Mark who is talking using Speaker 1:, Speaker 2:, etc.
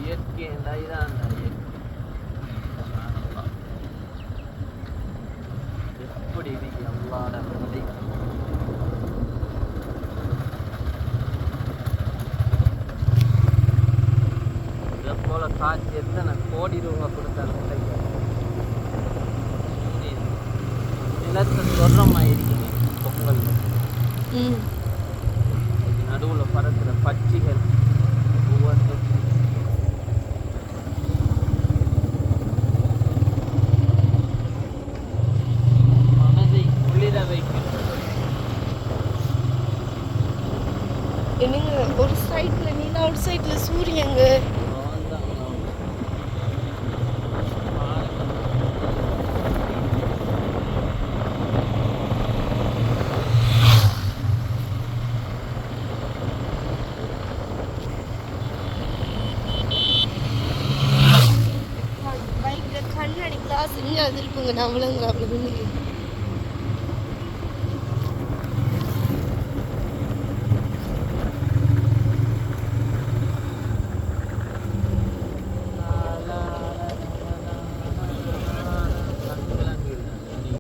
Speaker 1: இயற்கை இதான் எப்படி இருக்கு அல்லாட மலை. இதை போல காட்சி எத்தனை கோடி ரூபா கொடுத்தாலும் கிடைக்கும். நிலத்தை சொல்றமா இருக்குது பொங்கல் நடுவில் பறக்கிற பட்சிகள் ஒவ்வொன்றும் மனதை குளிர வைக்கின்றது.
Speaker 2: என்னங்க ஒரு சைட்ல நீலா ஒரு சைட்ல சூரியங்க. பைக்ல கண்ணாடி கிளாஸ் இங்கே அது இருக்குங்க நம்மளுங்க அப்படின்னு